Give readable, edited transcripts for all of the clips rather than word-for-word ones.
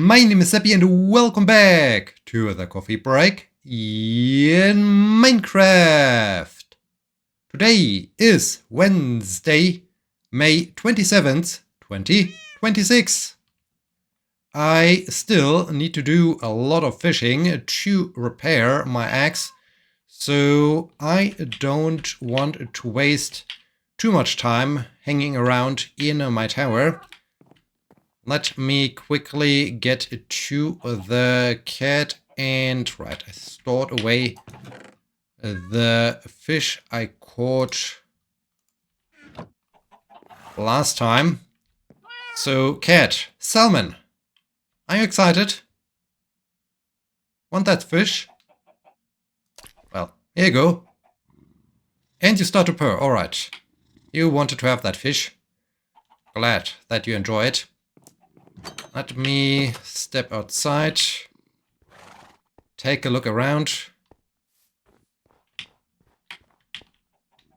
My name is Sebbi and welcome back to the coffee break in Minecraft. Today is Wednesday, May 27th, 2026. I still need to do a lot of fishing to repair my axe, so I don't want to waste too much time hanging around in my tower. Let me quickly get to the cat and I stored away the fish I caught last time. So cat, salmon, are you excited? Want that fish? Well, here you go. And you start to purr, alright. You wanted to have that fish. Glad that you enjoy it. Let me step outside, take a look around,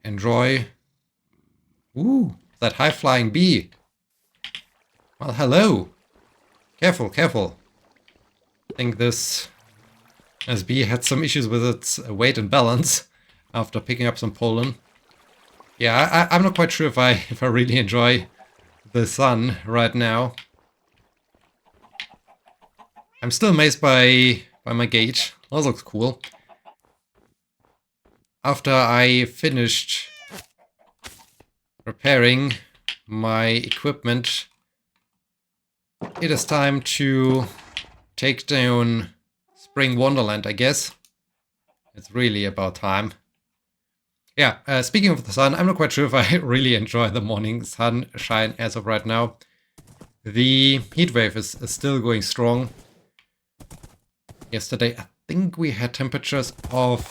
enjoy. Ooh, that high-flying bee. Well, hello. Careful, careful. I think this bee had some issues with its weight and balance after picking up some pollen. Yeah, I'm not quite sure if I really enjoy the sun right now. I'm still amazed by my gate. That looks cool. After I finished repairing my equipment, it is time to take down Spring Wonderland, I guess. It's really about time. Yeah, speaking of the sun, I'm not quite sure if I really enjoy the morning sunshine as of right now. The heat wave is still going strong. Yesterday, I think we had temperatures of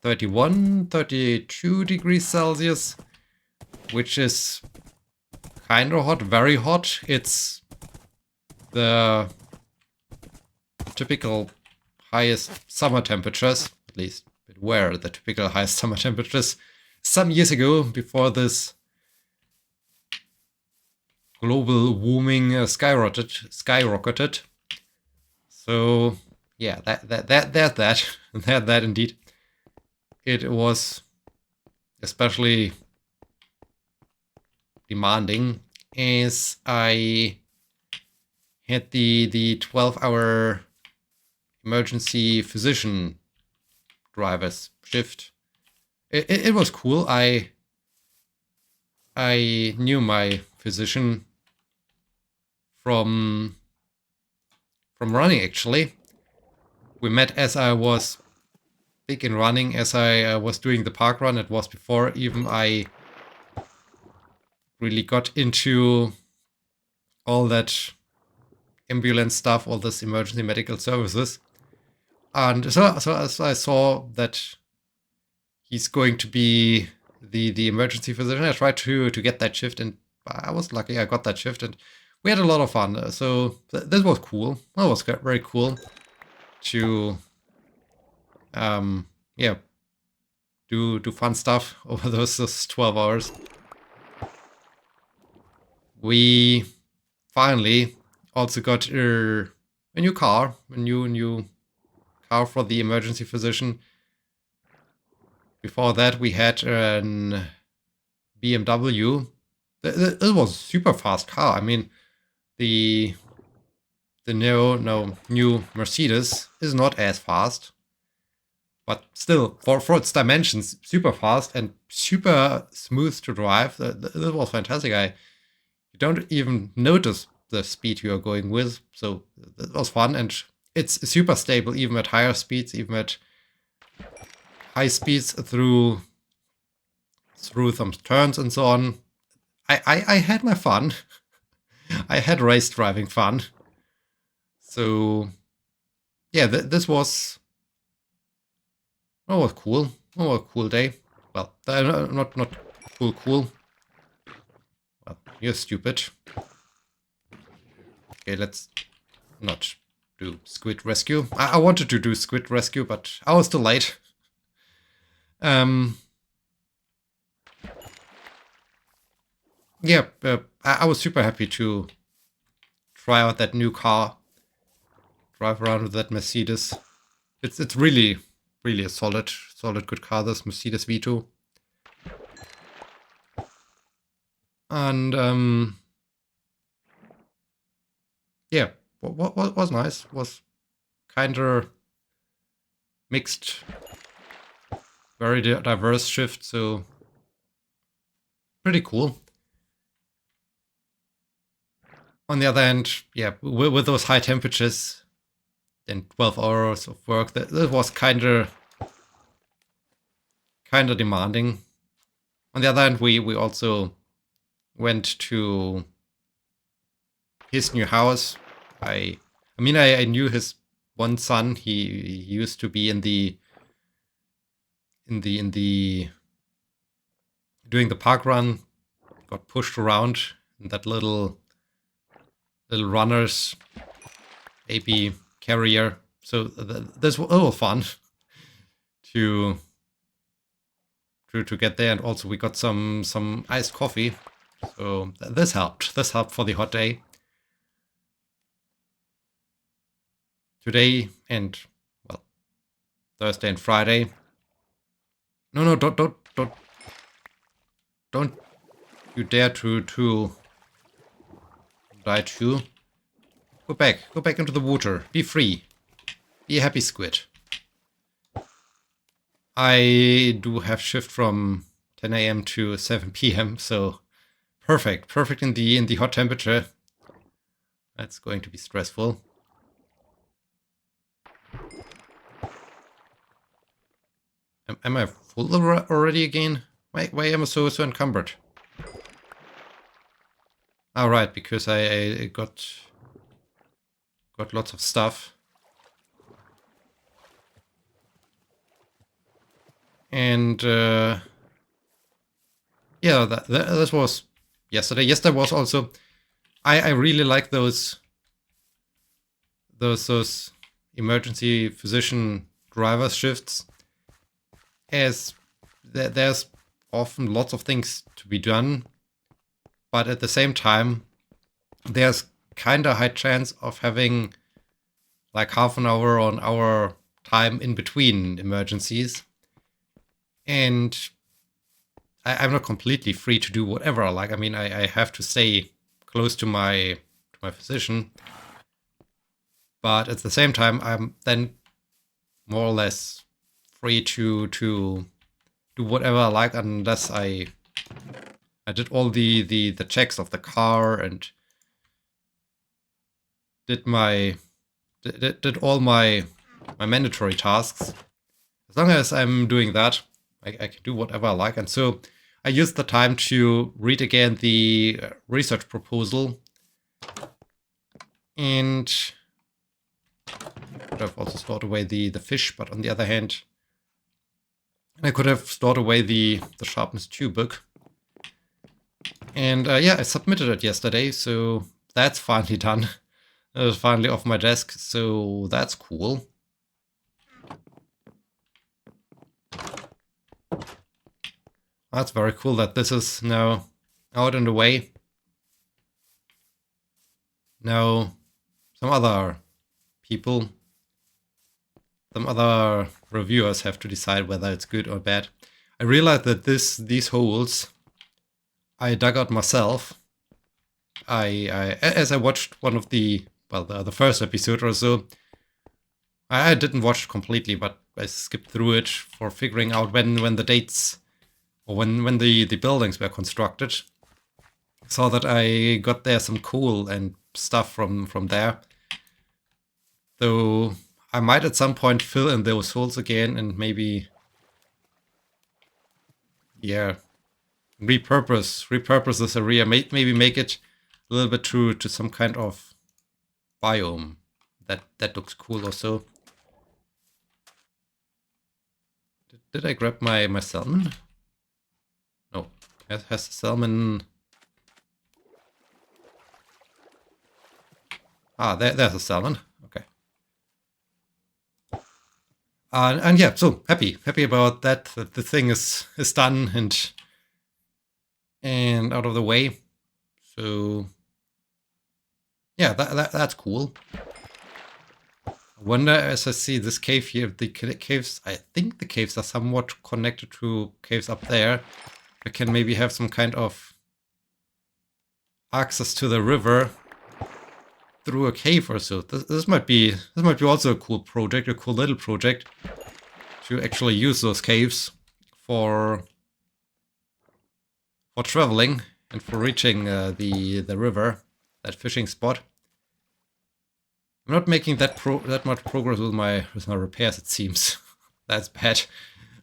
31, 32 degrees Celsius, which is kind of hot, very hot. It's the typical highest summer temperatures, at least it were the typical highest summer temperatures some years ago, before this global warming skyrocketed. So yeah, that indeed. It was especially demanding as I had the 12-hour emergency physician driver's shift. It was cool. I knew my physician from running, actually. We met as I was big in running, as I was doing the park run. It was before even I really got into all that ambulance stuff, all this emergency medical services. And so as I saw that he's going to be the emergency physician, I tried to get that shift, and I was lucky I got that shift, and we had a lot of fun. So this was cool. That was very cool to yeah, do fun stuff over those 12 hours. We finally also got a new car, a new car for the emergency physician. Before that, we had an BMW. It was a super fast car. I mean, the new Mercedes is not as fast, but still, for its dimensions, super fast and super smooth to drive. That was fantastic. You don't even notice the speed you are going with, so it was fun, and it's super stable even at higher speeds, even at high speeds through some turns and so on. I had my fun. I had race driving fun. So yeah, this was cool. Oh, a cool day. Well, not cool. Well, you're stupid. Okay, let's not do squid rescue. I wanted to do squid rescue, but I was too late. Yeah, I was super happy to try out that new car. drive around with that Mercedes. It's really a solid good car, this Mercedes Vito. And yeah, what was nice was kinda mixed, very diverse shift, so pretty cool. On the other hand, yeah, with those high temperatures and 12 hours of work, that was kinda demanding. On the other hand, we also went to his new house. I mean, I knew his one son. He used to be in the doing the park run, got pushed around in that little runner's baby carrier. So this was all fun to get there, and also we got some iced coffee. So this helped. This helped for the hot day. Today and, well, Thursday and Friday. No, don't you dare to die too. Go back into the water. Be free. Be a happy squid. I do have shift from 10 a.m. to 7 p.m. So perfect in the hot temperature. That's going to be stressful. Am I full already again? Why am I so encumbered? Oh, right, because I got lots of stuff. And yeah, that was yesterday. Yesterday was also, I really like those emergency physician driver shifts, as there's often lots of things to be done, but at the same time there's kind of high chance of having like half an hour or an hour time in between emergencies, and I'm not completely free to do whatever I like. I mean, I have to stay close to my physician, but at the same time I'm then more or less free to do whatever I like, unless I did all the checks of the car and did all my mandatory tasks. As long as I'm doing that, I can do whatever I like. And so I used the time to read again the research proposal, and could have also stored away the fish, but on the other hand, I could have stored away the Sharpness 2 book. And yeah, I submitted it yesterday, so that's finally done. It was finally off my desk, so that's cool. That's very cool that this is now out and away. Now, some other people, some other reviewers have to decide whether it's good or bad. I realized that these holes I dug out myself. As I watched one of the first episode or so, I didn't watch it completely, but I skipped through it for figuring out when the dates, or when the buildings were constructed. Saw that I got there some coal and stuff from there. Though I might at some point fill in those holes again and maybe, yeah, repurpose this area. Maybe make it a little bit to some kind of biome. That looks cool also. Did I grab my salmon? No. Has the salmon... Ah, there's a salmon. Okay. And yeah, so happy about that the thing is done and out of the way. So yeah, that's cool. I wonder, as I see this cave here, the caves, I think the caves are somewhat connected to caves up there. I can maybe have some kind of access to the river through a cave or so. This might be also a cool project, a cool little project to actually use those caves for traveling and for reaching the river, that fishing spot. I'm not making that much progress with my repairs, it seems. That's bad.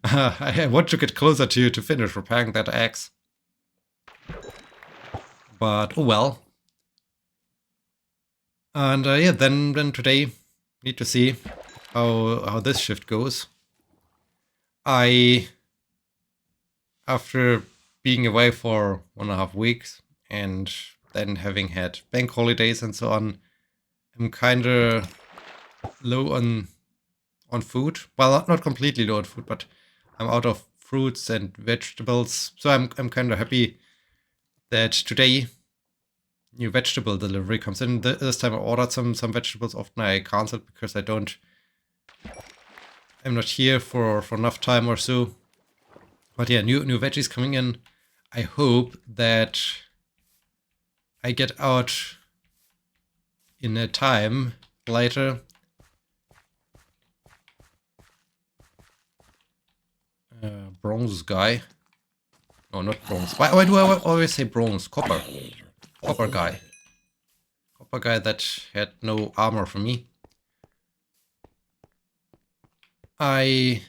I want to get closer to finish repairing that axe. But oh well. And yeah, then today need to see how this shift goes. After being away for 1.5 weeks and then having had bank holidays and so on, I'm kinda low on food. Well, not completely low on food, but I'm out of fruits and vegetables. So I'm kinda happy that today new vegetable delivery comes in. This time I ordered some vegetables. Often I canceled because I'm not here for enough time or so. But yeah, new veggies coming in. I hope that I get out in a time later. Bronze guy. No, not bronze. Why do I always say bronze? Copper. Copper guy. Copper guy that had no armor for me. I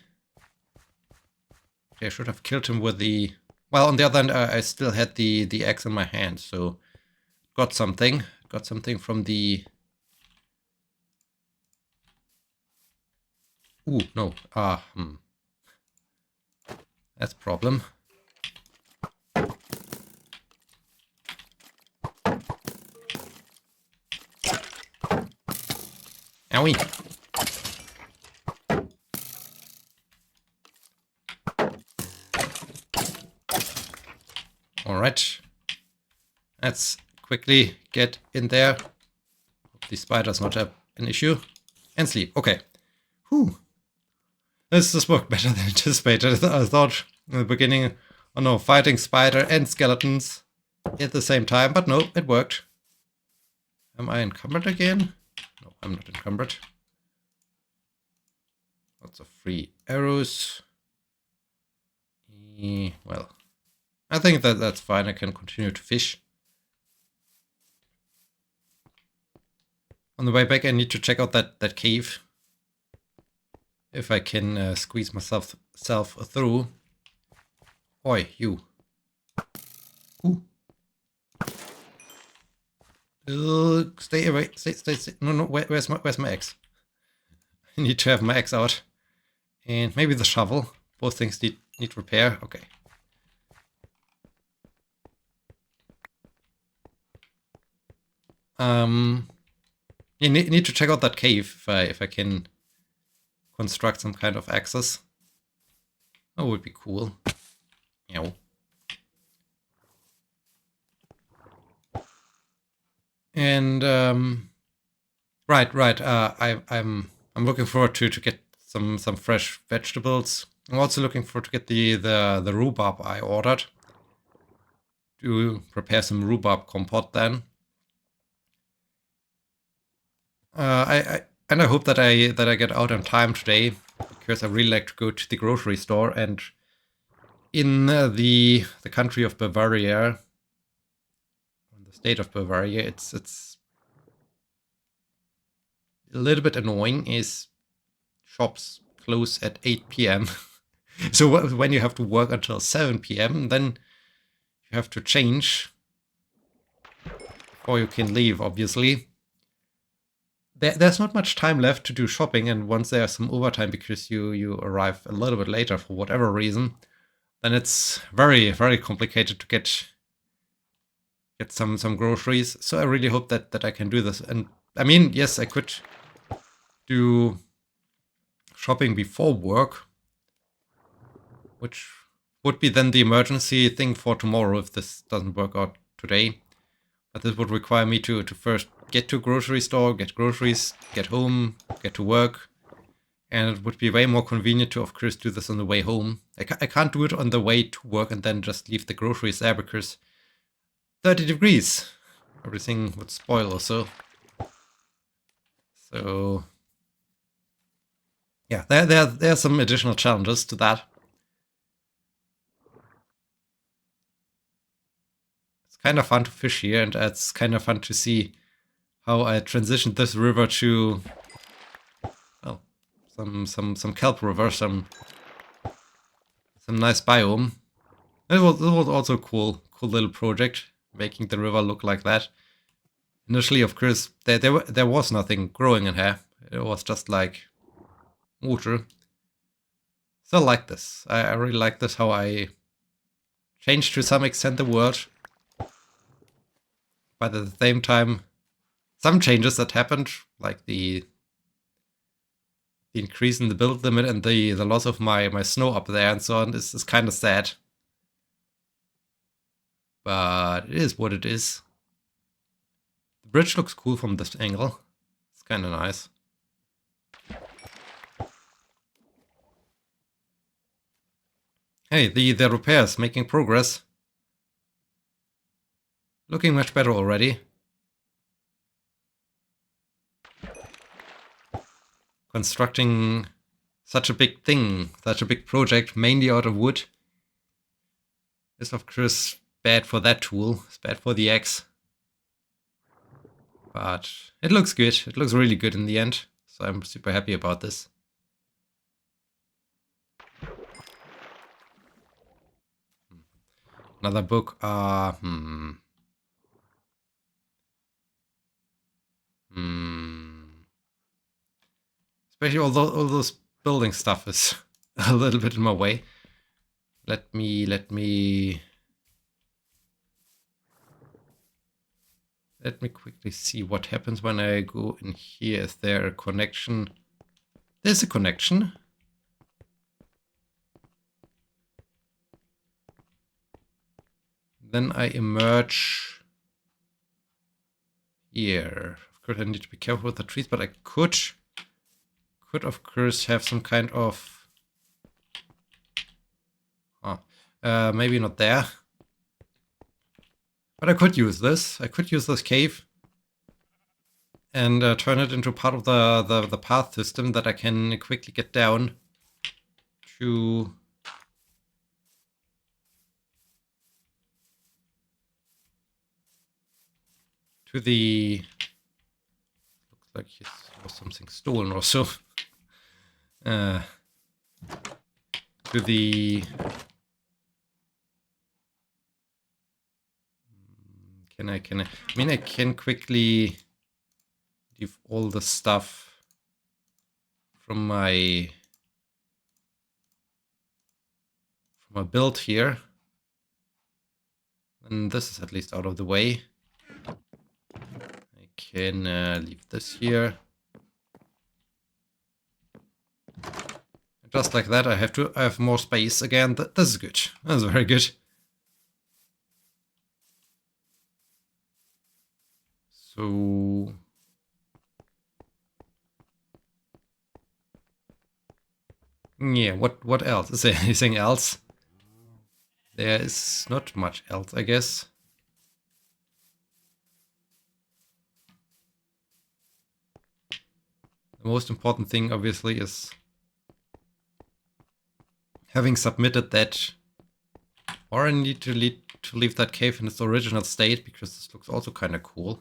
should have killed him with the... Well, on the other hand, I still had the axe in my hand, so got something. Got something from the... Ooh, no. That's a problem. Owie. Alright. Let's quickly get in there. Hope the spider's not an issue. And sleep. Okay. Whew. This worked better than anticipated. I thought in the beginning, oh no, fighting spider and skeletons at the same time, but no, it worked. Am I encumbered again? No, I'm not encumbered. Lots of free arrows. Well, I think that's fine. I can continue to fish. On the way back, I need to check out that cave. If I can squeeze myself through. Oi, you. Ooh. Stay away. Stay. No. Where's my axe? I need to have my axe out. And maybe the shovel. Both things need repair. Okay. You need to check out that cave if I can construct some kind of access. That would be cool. Ow. And right. I'm looking forward to get some fresh vegetables. I'm also looking forward to get the rhubarb I ordered. To prepare some rhubarb compote then. And I hope that I get out on time today, because I really like to go to the grocery store. And in the country of Bavaria, in the state of Bavaria, it's a little bit annoying. Is shops close at 8 p.m. So when you have to work until 7 p.m., then you have to change before you can leave, obviously. There's not much time left to do shopping, and once there's some overtime because you arrive a little bit later for whatever reason, then it's very, very complicated to get some groceries. So I really hope that I can do this. And I mean, yes, I could do shopping before work, which would be then the emergency thing for tomorrow if this doesn't work out today. But this would require me to first get to grocery store, get groceries, get home, get to work. And it would be way more convenient to, of course, do this on the way home. I can't do it on the way to work and then just leave the groceries there because 30 degrees. Everything would spoil also. So, yeah, there are some additional challenges to that. It's kind of fun to fish here, and it's kind of fun to see how I transitioned this river to, well, some kelp river, some nice biome. It was also a cool little project, making the river look like that. Initially, of course, there was nothing growing in here. It was just like water. So I like this. I really like this, how I changed to some extent the world. But at the same time, some changes that happened, like the increase in the build limit and the loss of my snow up there and so on, is kind of sad. But it is what it is. The bridge looks cool from this angle. It's kind of nice. Hey, the repairs making progress. Looking much better already. Constructing such a big thing, such a big project, mainly out of wood, is of course bad for that tool. It's bad for the axe. But it looks good. It looks really good in the end. So I'm super happy about this. Another book. Especially all those building stuff is a little bit in my way. Let me quickly see what happens when I go in here. Is there a connection? There's a connection. Then I emerge here. Of course, I need to be careful with the trees, but I could of course have some kind of... maybe not there. But I could use this. I could use this cave and turn it into part of the path system that I can quickly get down to... the... Looks like it was something stolen or so. To the... Can I... I mean, I can quickly leave all the stuff from my build here. And this is at least out of the way. I can leave this here. Just like that, I have more space again. This is good. That's very good. So yeah, what else? Is there anything else? There is not much else, I guess. The most important thing, obviously, is having submitted that, or I need to leave that cave in its original state, because this looks also kind of cool.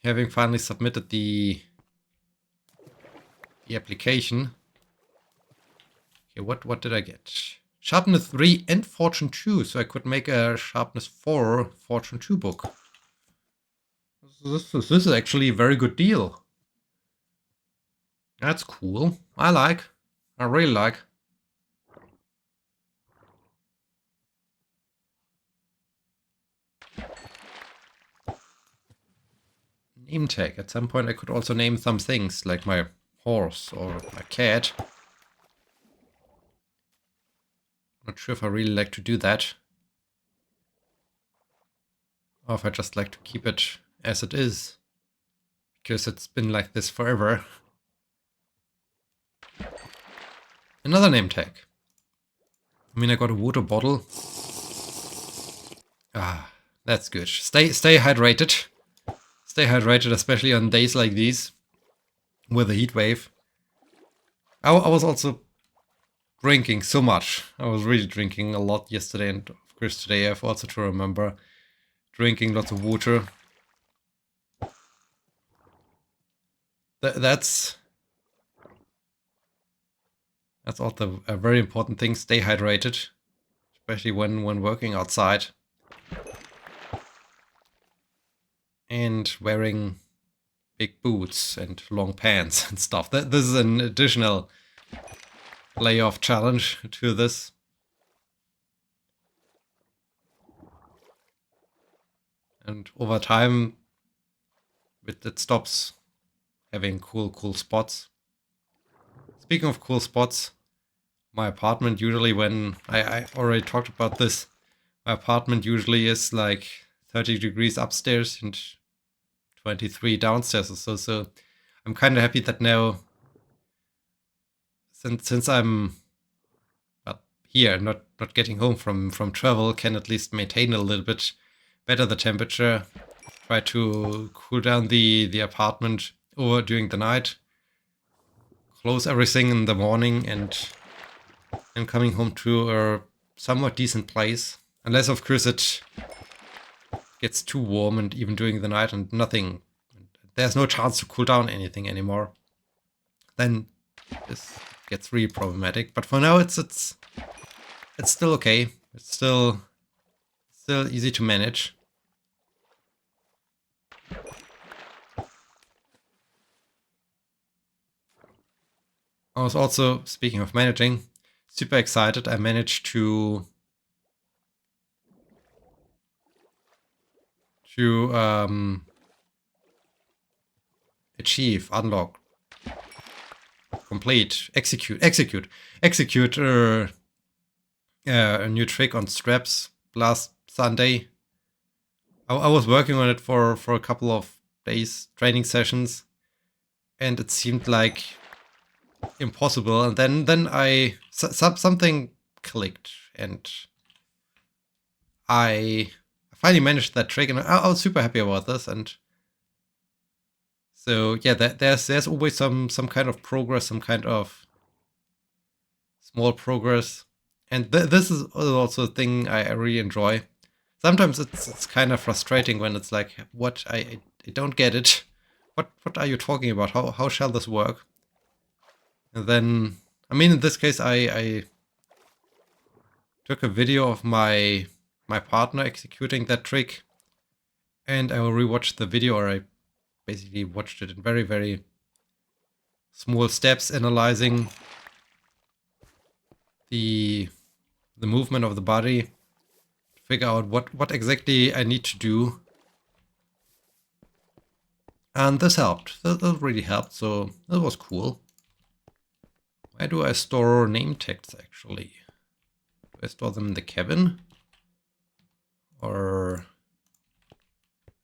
Having finally submitted the application. Okay, what did I get? Sharpness 3 and Fortune 2, so I could make a Sharpness 4 Fortune 2 book. This is actually a very good deal. That's cool. I really like. Name tag. At some point I could also name some things, like my horse or my cat. Not sure if I really like to do that. Or if I just like to keep it as it is. because it's been like this forever. Another name tag. I mean, I got a water bottle. Ah, that's good. Stay hydrated. Stay hydrated, especially on days like these with a heat wave. I was also drinking so much. I was really drinking a lot yesterday, and of course today I have also to remember drinking lots of water. That's also a very important thing. Stay hydrated, especially when working outside and wearing big boots and long pants and stuff. This is an additional layer of challenge to this. And over time, it stops having cool spots. Speaking of cool spots, my apartment usually, when I already talked about this, my apartment usually is like 30 degrees upstairs and 23 downstairs or so. I'm kind of happy that now, since I'm here, not getting home from travel, can at least maintain a little bit better the temperature. Try to cool down the apartment over during the night. Close everything in the morning, and I'm coming home to a somewhat decent place. Unless, of course, it gets too warm and even during the night and nothing. There's no chance to cool down anything anymore. Then this gets really problematic. But for now, it's still okay. It's still easy to manage. I was also, speaking of managing, super excited. I managed to achieve, unlock, complete, execute a new trick on straps last Sunday. I was working on it for a couple of days, training sessions, and it seemed like impossible. And then something clicked, and I finally managed that trick, and I was super happy about this. And so yeah, there's always some kind of progress, some kind of small progress, and this is also a thing I really enjoy. Sometimes it's kind of frustrating when it's like, what, I don't get it. What are you talking about? How shall this work? And then, I mean, in this case, I took a video of my partner executing that trick, and I will rewatch the video, or I basically watched it in very, very small steps, analyzing the movement of the body, to figure out what exactly I need to do. And this helped. That really helped, so that was cool. Where do I store name tags, actually? Do I store them in the cabin? Or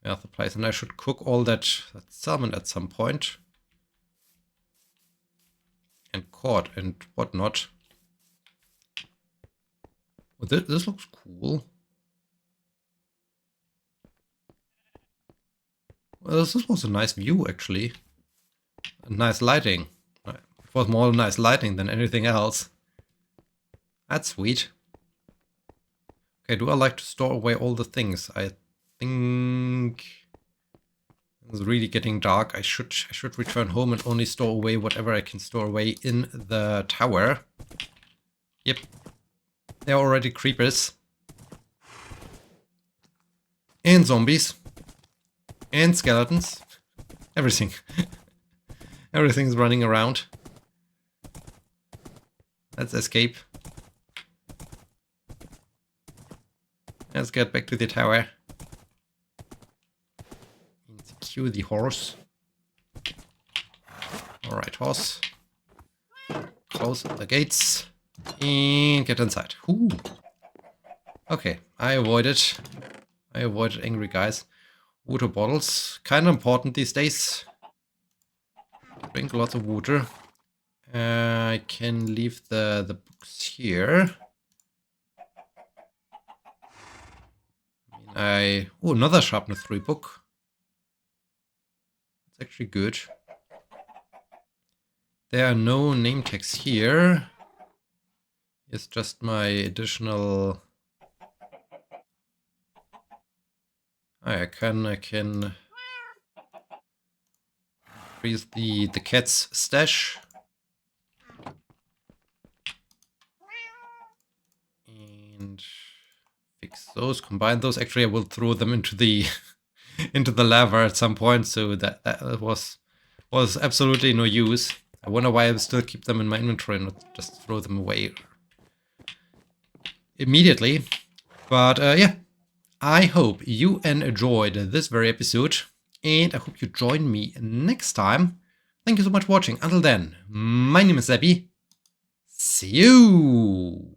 the place? And I should cook all that salmon at some point. And cod and whatnot. Well, this looks cool. Well, this was a nice view, actually. A nice lighting. It was more nice lighting than anything else. That's sweet. Okay, do I like to store away all the things? I think it's really getting dark. I should return home and only store away whatever I can store away in the tower. Yep. There are already creepers. And zombies. And skeletons. Everything. Everything's running around. Let's escape. Let's get back to the tower. And secure the horse. Alright, horse. Close the gates. And get inside. Ooh. Okay, I avoided angry guys. Water bottles. Kind of important these days. Drink lots of water. I can leave the books here. Oh, another sharpness 3 book. That's actually good. There are no name tags here. It's just my additional. I can increase the cat's stash. And fix those, combine those. Actually, I will throw them into the into the lava at some point, so that was absolutely no use. I wonder why I still keep them in my inventory and not just throw them away immediately. But yeah, I hope you enjoyed this very episode, and I hope you join me next time. Thank you so much for watching. Until then, my name is Sebbi. See you!